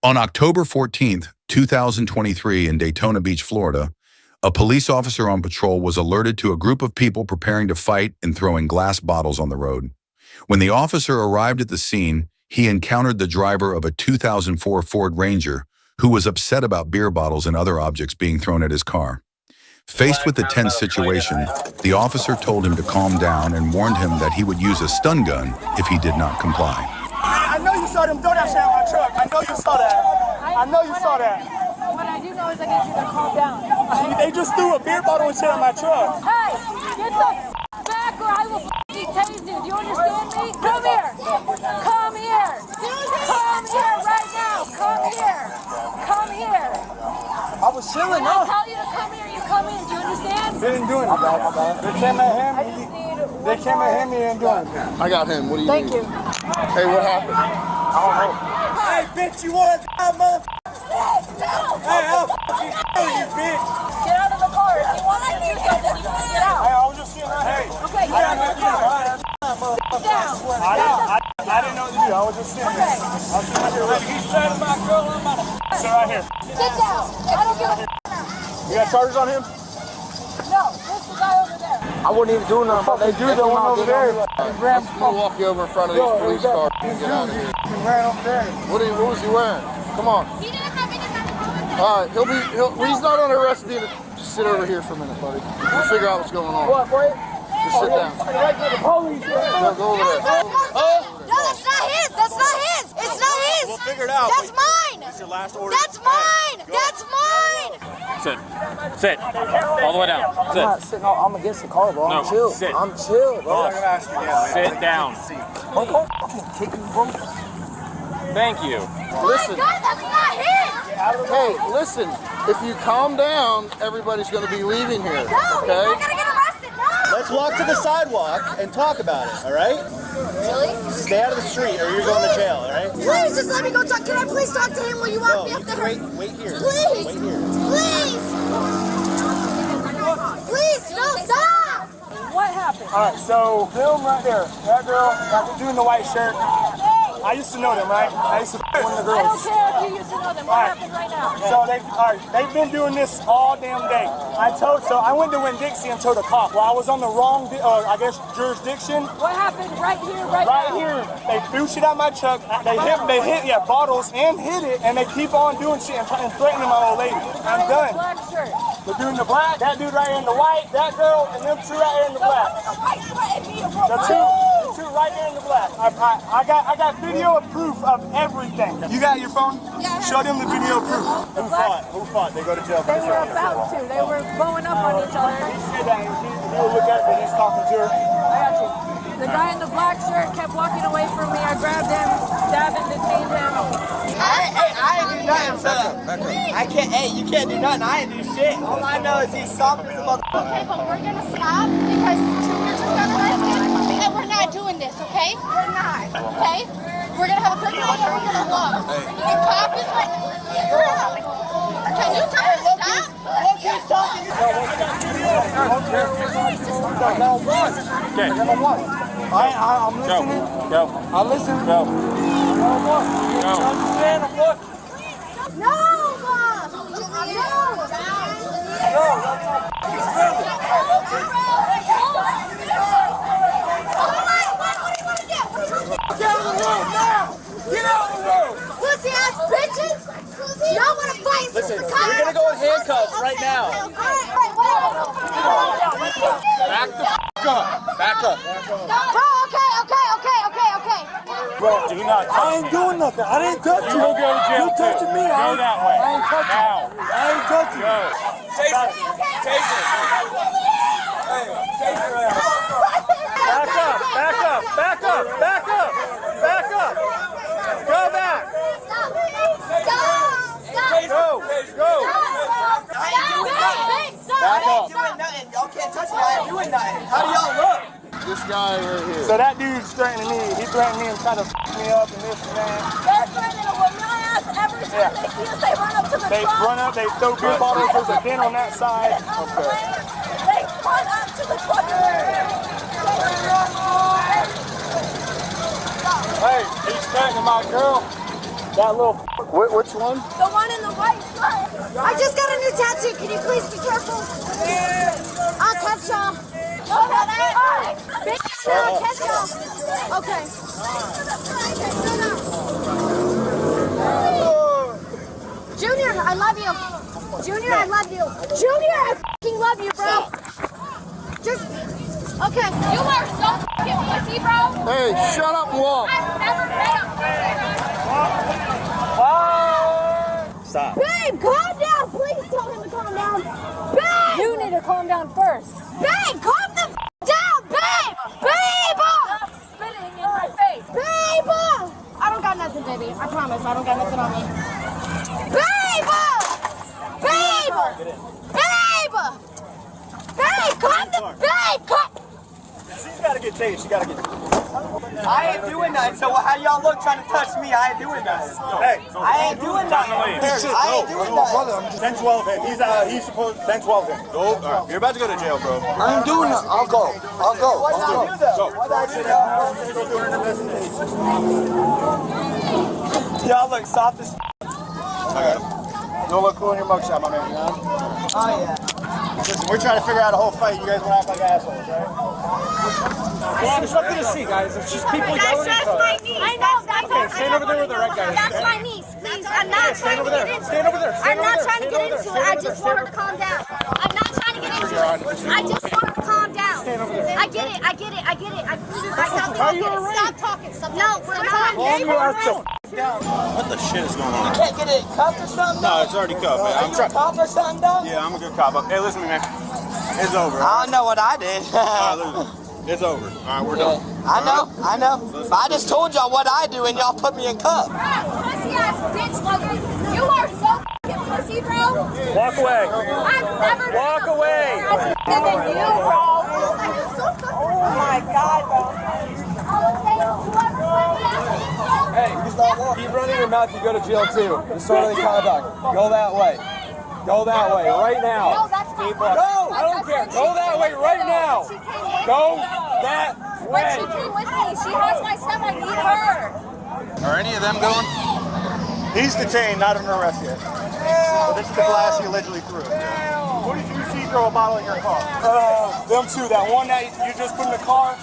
On October 14th, 2023 in Daytona Beach, Florida, a police officer on patrol was alerted to a group of people preparing to fight and throwing glass bottles on the road. When the officer arrived at the scene, he encountered the driver of a 2004 Ford Ranger who was upset about beer bottles and other objects being thrown at his car. Faced with the tense situation, the officer told him to calm down and warned him that he would use a stun gun if he did not comply. I know you saw them throw that shit at my truck. I know you saw that. I know you saw that. What I do know is I need you to calm down. They just threw a beer bottle and shit at my truck. Hey, get the back or I will tase you. Do you understand me? Come here. Come here. Come here right now. Come here. Come here. I was chilling, When I tell you to come here, you come in. Do you understand? They didn't do anything. They came at him. They came at him. He didn't do anything. I got him. What do you Thank need? you. Hey, what happened? I don't know. Hey, bitch, you want to die, motherfucker? Hey, I'll fucking kill you, bitch. Get out of the car. If you want to do something, you can get out. Hey, I was just sitting right here. Okay, get out of the car. Sit down. I didn't know what to do. I was just sitting there. I was sitting right here. He's trying to my girl. I'm about to sit right here. Sit down. I don't give a You got charges on him? No, this is the guy over there. I wouldn't even do nothing, but they do the one over there. I'm gonna walk you over in front of these police cars and get out of here. He ran over there. What was he wearing? Come on. He didn't have any kind of All right, he's not under arrest. Just sit over here for a minute, buddy. We'll figure out what's going on. What, boy? Just sit down. Right to the police. Go over there. No, that's not his. That's not his. It's not his. We'll figure it out. That's mine. That's your last order. That's mine. That's mine. Sit. Sit. All the way down. I'm Sit. not sitting. I'm against the car, bro. I'm No, chill. sit. I'm chill, bro. Sit down. Don't fucking kick me, bro. Thank you. Listen. God, that's not his. Hey, listen. If you calm down, everybody's going to be leaving here. No, he's not Okay? gonna get arrested. No. Let's walk to the sidewalk and talk about it, all right? Really? Stay out of the street or you're going to jail, all right? Please, just let me go talk. Can I please talk to him? Will you walk me up to her? Wait here. Please. Wait here. Please. Please, no, stop. What happened? All right, so film right there. That girl, that dude in the white shirt. I used to know them, right? I used to be one of the I don't girls. care if you used to know them. What happened right now? So they've been doing this all damn day. So I went to Winn-Dixie and told the cop. Well, I was on the wrong, jurisdiction. What happened right here, right Right now? here, they threw shit out my truck. They hit bottles and hit it, and they keep on doing shit and threatening my old lady. I'm done. Black shirt. The dude in the black, that dude right here in the white, that girl, and them two right here in the black. The two right there in the black. I got video of proof of everything. You got your phone? Yeah. Show them the video of proof. Who fought? They go to jail for They this. were about to. They were blowing up on each other. He said that he'll look at it, but he's talking to her. I got you. The guy in the black shirt kept walking away from me. I grabbed him, stabbed him, detained him. I ain't do nothing, so I can't, you can't do nothing, I ain't do shit. All I know is he's soft as a motherfucker. Okay, but we're gonna stop because Junior just got arrested, and we're not doing this, okay? We're not, okay? We're gonna have a good night and we're gonna walk. The cop is like, can you tell her to stop? Look, he's talking. Okay. I'm listening. Go. I listen. Go. No, Mom! Pussy ass bitches! Y'all wanna fight? Listen, we're gonna go in handcuffs right now. Back the f*** up. Back up. Bro, okay. Bro, I ain't doing nothing. I didn't touch you. You will go to jail You touching me? Go that way. I ain't touching Now. you. I ain't touching you. Back up. Go back. Stop! Go. I ain't doing nothing. Stop! I ain't doing nothing. Y'all can't touch me. I ain't doing nothing. How do y'all look? This guy right here. So that dude's threatening me. He threatened me and trying to f me up and this and that. They're threatening to whip my ass every time they see us. They run up to the They truck. run up, they throw beer bottles. There's a bin on that side. They run up to the truck. Hey, he's threatening my girl. That little. Which one? The one in the white shirt. I just got a new tattoo. Can you please be careful? I'll catch y'all. Bitch, I'll catch y'all. Okay. Junior, I love you. Junior, I love you. Junior, I fucking love you, bro. Just, okay. You are so fucking pussy, bro. Hey, shut up and walk. I've never met a Stop. Babe, calm down. Please tell him to calm down. Babe! You need to calm down first. Babe, calm the down, babe! Babe! Stop spitting in my face. Babe! I don't got nothing, baby. I promise. I don't got nothing on me. Babe! Babe! Babe! Babe, calm the... Babe, calm... She's got to get tased. She got to get I ain't doing nothing, so how y'all look trying to touch me? I ain't doing nothing. Hey, I ain't doing nothing. I ain't doing nothing. 10-12 him. He's supposed 10-12 him. Go. All right. You're about to go to jail, bro. I ain't doing that. I'll go. I'll go. What'd I do, though? What'd I do, though? Go do an investigation. Y'all look soft as I got him. Don't look cool in your mugshot, my man. Oh, yeah. Listen, we're trying to figure out a whole fight. You guys want to act like assholes, right? Well, there's nothing to see, guys. It's just people That's yelling at just each other. my niece. I know. That's Okay, stand over there with the red guy. That's my niece. Please, I'm not trying to get into it. Stand over there. I'm not trying to get into it. I just want her to calm down. I'm not trying to get into it. I just want her to calm down. I get it. I get it. I get it. I get it. Stop talking. No, we're not. What the shit is going on? You can't get it cuffed or something? No, it's already cuffed, man. I'm trying. Cop or something, though? Yeah, I'm a good cop. Hey, listen to me, man. It's over. I don't know what I did. All right, listen. It's over. All right, we're done. I know. But I just told y'all what I do, and y'all put me in cuffs. Pussy ass bitch, Logan. You are so fucking pussy, bro. Walk away. I've never Walk away. than you, bro. Oh my God, bro. Hey, keep running your mouth. You go to jail too. Disorderly conduct. Go that way. Go that way right now. No, that's my No, I don't care. Go that way right now. Go that But she way. came with me. She has my stuff. I need her. Are any of them going? He's detained, not under arrest yet. But this is the glass he allegedly threw. Who did you see throw a bottle in your car? Them two. That one that you just put in the car, and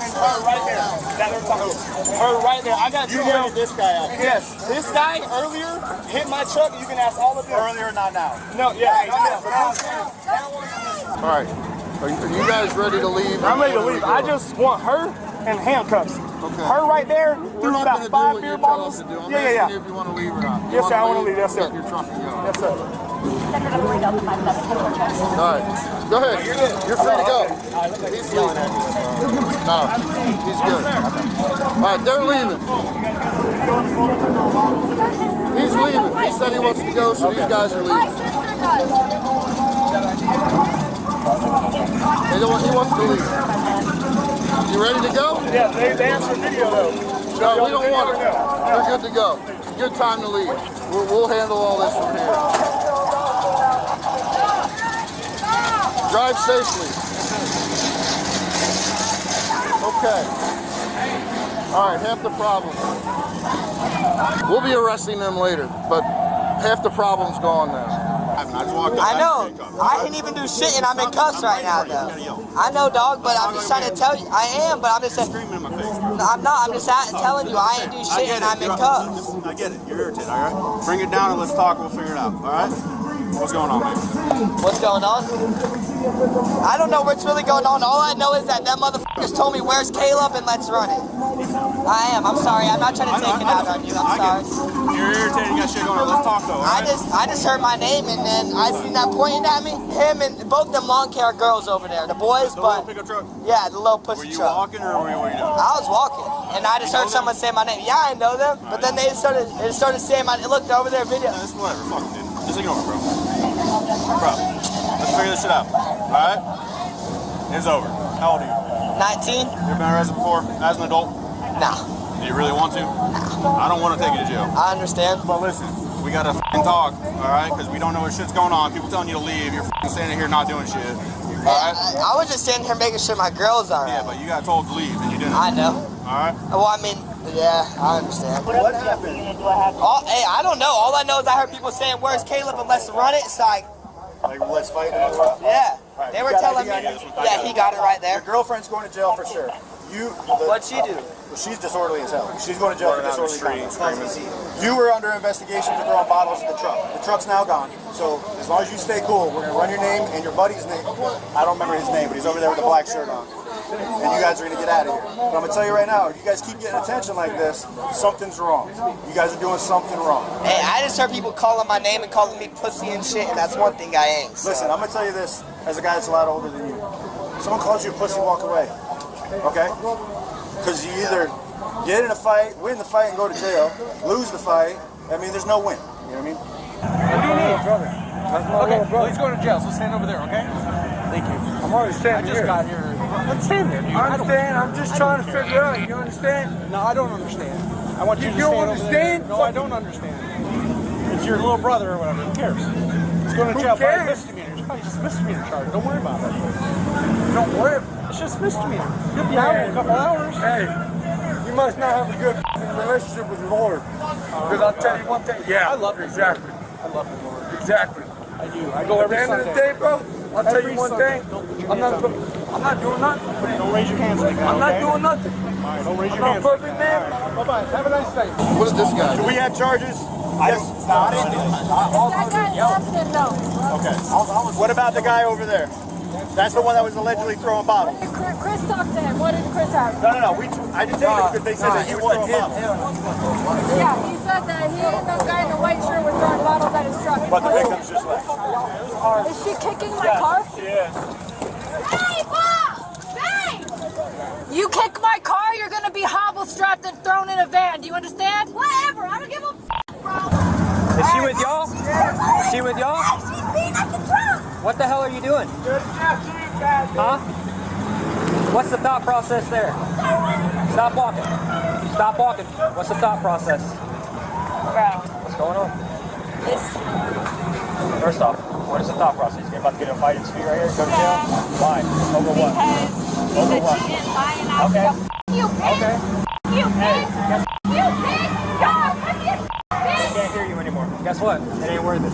then her right there. That they're talking about. Her right there. I got You two. pointed this guy out. Yes, this guy earlier hit my truck. You can ask all of them. Earlier, not now. No, yeah. All right. Are you guys ready to leave? I'm ready to leave. I just want her and handcuffs. Okay. Her right there We're threw not about going to do 5 what beer you tell bottles. us to do. I'm Yeah. asking you if you want to leave or not. Yes, sir, I want to leave. Yes, sir. Get your trunk and go. Yes, sir. All right. Go ahead. You're free to go. He's leaving. No, he's good. All right, they're leaving. He's leaving. He said he wants to go, so these guys are My leaving. sister does. He wants to leave. You ready to go? Yeah, they asked for video though. No, we don't want it. You're good to go. It's a good time to leave. We'll handle all this from here. Drive safely. Okay. All right, half the problem. We'll be arresting them later, but half the problem's gone now. I know. I didn't even do shit, and I'm in cuffs right now, though. I know, dog, but I'm just trying to tell you. I am, but I'm just saying. Screaming in my face. I'm not. I'm just telling you. I ain't do shit, and I'm in cuffs. I get it. You're irritated, all right? Bring it down and let's talk. We'll figure it out, all right? What's going on, man? What's going on? I don't know what's really going on. All I know is that motherfuckers told me, where's Caleb, and let's run it. I am. I'm sorry. I'm not trying to take it out on you. I'm sorry. You're irritated. You got shit going on. Let's talk, though, all right? I just heard my name, and then I seen that pointing at me. Him and both them lawn care girls over there. The boys, The little but pickup truck? yeah, the little Were pussy you truck. walking or were you doing? I was walking, and I just heard someone say my name. Yeah, I know them, but then they started saying my. Look, they're over their video. It's whatever. Fuck it, dude. Just ignore it, bro. Bro, let's figure this shit out, all right? It's over. How old are you? 19? You ever been arrested before as an adult? Nah. Do you really want to? I don't want to take you to jail. I understand. But listen, we gotta f***ing talk, all right? Because we don't know what shit's going on. People telling you to leave. You're f***ing standing here not doing shit. All right? I was just standing here making sure my girls are Yeah, right. but you got told to leave and you didn't. I know. All right? Well, I mean, Yeah, I understand. What happened? Hey, I don't know. All I know is I heard people saying, "Where's Caleb?" and let's run it. It's like, Let's fight. yeah. Right, They you were got telling ID me. on this one. Yeah, he got it right Your there. girlfriend's going to jail for sure. What'd she do? Well, she's disorderly as hell. She's going to jail for disorderly conduct. Easy. You were under investigation for throwing bottles at the truck. The truck's now gone. So as long as you stay cool, we're going to run your name and your buddy's name. I don't remember his name, but he's over there with a black shirt on. And you guys are going to get out of here. But I'm going to tell you right now, if you guys keep getting attention like this, something's wrong. You guys are doing something wrong. Hey, I just heard people calling my name and calling me pussy and shit, and that's one thing I ain't. So. Listen, I'm going to tell you this as a guy that's a lot older than you. Someone calls you a pussy, walk away. Okay? Because you either get in a fight, win the fight and go to jail, lose the fight. I mean, there's no win. You know what I mean? What do you need? Okay, well, he's going to jail, so stand over there, okay? Thank you. I'm already standing here. I just got here. Let's stand there, dude. I understand. I'm just trying to figure out. You understand? No, I don't understand. I want you to stand over there. No, I don't understand. It's your little brother or whatever. Who cares? He's going to jail for a misdemeanor. It's probably just a misdemeanor charge. Don't worry about it. Don't worry about it. It's just misdemeanor. You'll be out in a couple hours. Hey, you must not have a good relationship with your lawyer. Because I'll tell you one thing. Yeah, I love you. Exactly. I love your lawyer. Exactly. I do. I go every Sunday. At the end of the day, bro, I'll tell you one thing. I'm not doing nothing. Don't raise your hands like that. I'm not doing nothing. All right, don't raise your hands. I'm not perfect, man. Bye-bye. Have a nice day. What is this guy? Do we have charges? I didn't do it. That guy didn't know. Okay. What about the guy over there? That's the one that was allegedly throwing bottles. Chris talked to him. What did Chris have? No. I didn't take it because they said that you were throwing bottles. Yeah, he said that he and the guy in the white shirt were throwing bottles at his truck. But the victims just left. Is she kicking my car? Yeah. Hey, Bob! Hey! You kick my car, you're gonna be hobble strapped and thrown in a van. Do you understand? Whatever, I don't give a bro. Is she with y'all? Is she with y'all? Hey, she's beating up the truck! What the hell are you doing? Huh? What's the thought process there? Stop walking. Stop walking. What's the thought process? Bro. What's going on? It's First off, what is the thought process? You're about to get in a fight in the street right here? Go to jail? Why? Over what? Because Over what? she didn't buy and I Okay. you bitch! Okay. You bitch! You bitch! God, come here, I bitch! can't hear you anymore. Guess what? It ain't worth it.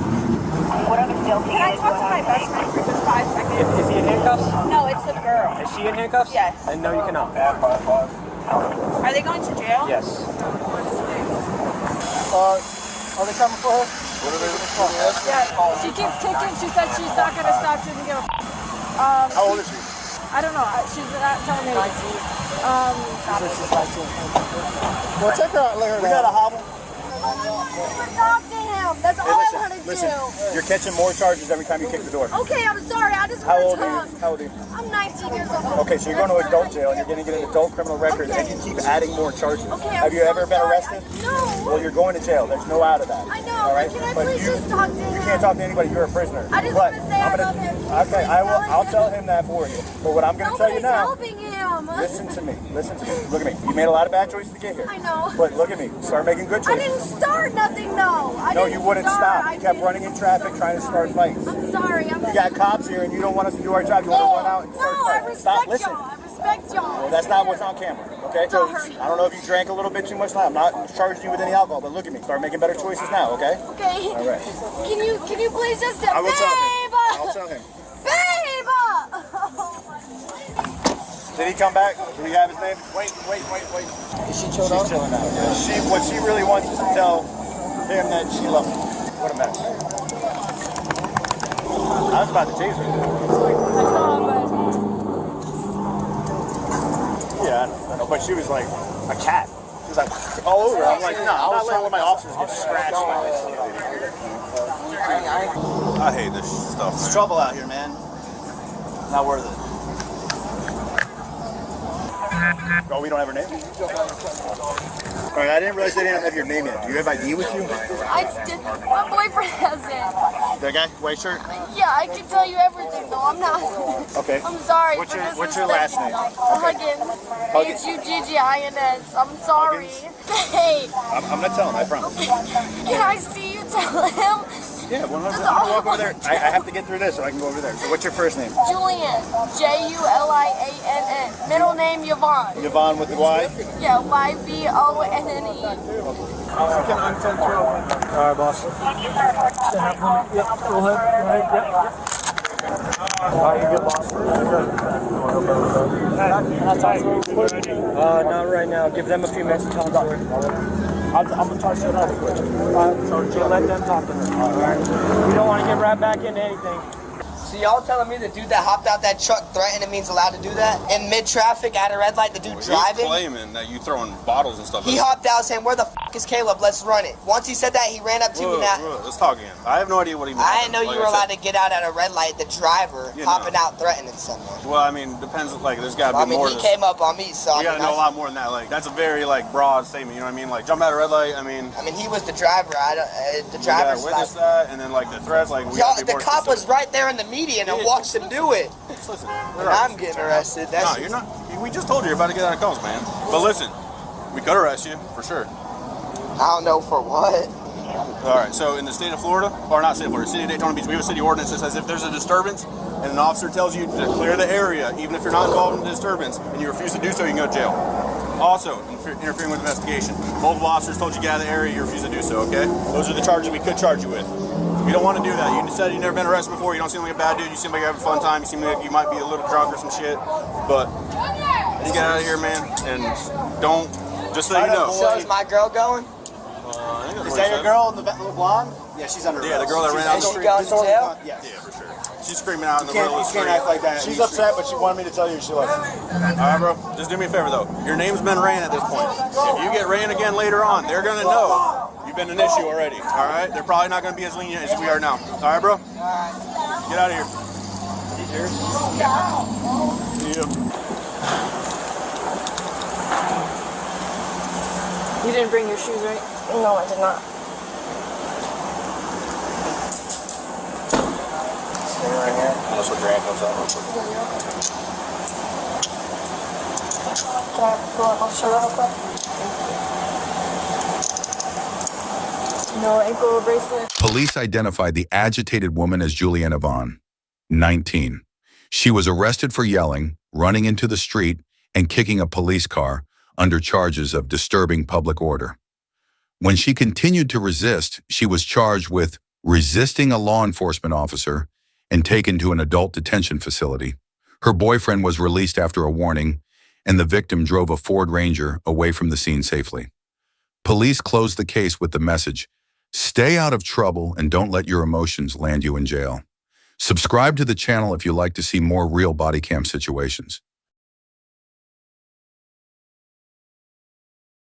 Can I talk to my best friend for just 5 seconds? Is he in handcuffs? No, it's the girl. Is she in handcuffs? Yes. And no, you cannot. Are they going to jail? Yes. Are they coming for her? What are they looking for? Yeah. She keeps kicking. She said she's not going to stop. She doesn't give a How old is she? I don't know. She's not telling me. Well, check her out later. We got a hobble. Talk to him. That's all I want to Listen, do. you're catching more charges every time you kick the door. Okay, I'm sorry. I just How want old to are talk. you? How old are you? I'm 19 years old. Okay, so you're going to adult jail and you're going to get an adult criminal record and you keep adding more charges. Okay, Have you ever been arrested? No. Well, you're going to jail. There's no out of that. I know. All right? Can I But please just talk to him? You can't talk to anybody. You're a prisoner. I just But want to say I I'm love him. Okay, I'll tell him that for you. But what I'm going to tell you Nobody's now. helping him. Listen to me. Listen to me. Look at me. You made a lot of bad choices to get here. I know. But look at me. Start making good I choices. didn't start nothing, no. No, you wouldn't stop. You kept running in traffic trying to start fights. I'm sorry. You got cops here and you don't want us to do our job. You want to run out and start No, I fights. Stop. respect Listen. y'all. I respect y'all. Well, that's not what's on camera, okay? So Sorry. I don't know if you drank a little bit too much now. I'm not charging you with any alcohol, but look at me. Start making better choices now, okay? Okay. All right. Can you please just I will tell him. babe? I'll tell him. Babe! Did he come back? Do we have his name? Wait. Is she chilled She's out? chilling out. Yeah. What she really wants is to tell him that she loves him. What a mess. I was about to chase her. I saw him, Yeah, I know. But she was like a cat. She was like all over. I'm like, no, I'm not letting one of my officers get scratched by this. I hate this stuff. It's trouble out here, man. Not worth it. Oh, we don't have her name? All right, I didn't realize they didn't have your name yet. Do you have ID with you? My boyfriend has it. The guy, white shirt? Yeah, I can tell you everything though. I'm not. Okay. I'm sorry. What's your last name? Huggins. Huggins. H-U-G-G-I-N-S. I'm sorry. Hey, I'm gonna tell him, I promise. can I see you tell him Yeah, 100%. I'm gonna walk over there. I have to get through this so I can go over there. So what's your first name? Julian. Juliann. Middle name Yvonne. Yvonne with the Y? Yeah, Yvonne. All right, boss. Yep, go ahead. Yep. All right, you're good, boss. Not right now. Give them a few minutes to talk to her. I'm gonna try to shut up quick. So let them talk to her. All right. We don't want to get right back into anything. So y'all telling me the dude that hopped out that truck threatened means allowed to do that? In mid-traffic at a red light, the dude driving? He's claiming that you throwing bottles and stuff. He hopped out saying, where the f*** is Caleb? Let's run it. Once he said that, he ran up to me now. Let's talk again. I have no idea what he meant. I didn't know you were allowed to get out at a red light, the driver hopping out threatening someone. Well, I mean, depends, like, there's gotta be more. He came up on me, so we gotta know a lot more than that. Like, that's a very, like, broad statement, you know what I mean? Like, jump out a red light, I mean, he was the driver. The driver's witness that, and then, like, the threats, like, we gotta be more the cop specific. was right there in the median and watched him do it. Listen, and I'm getting arrested. No, you're not. We just told you you're about to get out of calls, man. But listen, we could arrest you, for sure. I don't know for what. All right, so in the state of Florida, or not state of Florida, city of Daytona Beach, we have a city ordinance that says if there's a disturbance and an officer tells you to clear the area, even if you're not involved in the disturbance, and you refuse to do so, you can go to jail. Also, interfering with investigation. Multiple officers told you to get out of the area, you refuse to do so, okay? Those are the charges we could charge you with. We don't want to do that. You said you've never been arrested before. You don't seem like a bad dude. You seem like you're having a fun time. You seem like you might be a little drunk or some shit. But you get out of here, man, and don't, just so you know. So is my girl going? Is that your girl in the little blonde? Yeah, she's under arrest. Yeah, the girl that ran out the street. Is she going to jail? Yes. Yeah, for sure. She's screaming out in the You middle of the street. can't act like that. She's upset, but she wanted me to tell you she loves you. All right, bro. Just do me a favor, though. Your name's been ran at this point. If you get ran again later on, they're going to know you've been an issue already. All right? They're probably not going to be as lenient as we are now. All right, bro? Get out of here. Yeah. You didn't bring your shoes, right? No, I did not. Unless we're dragging those out real quick. Can I pull up my shirt real quick? No ankle bracelet. Police identified the agitated woman as Juliann Yvonne, 19. She was arrested for yelling, running into the street, and kicking a police car under charges of disturbing public order. When she continued to resist, she was charged with resisting a law enforcement officer and taken to an adult detention facility. Her boyfriend was released after a warning, and the victim drove a Ford Ranger away from the scene safely. Police closed the case with the message, "Stay out of trouble and don't let your emotions land you in jail." Subscribe to the channel if you like to see more real body cam situations.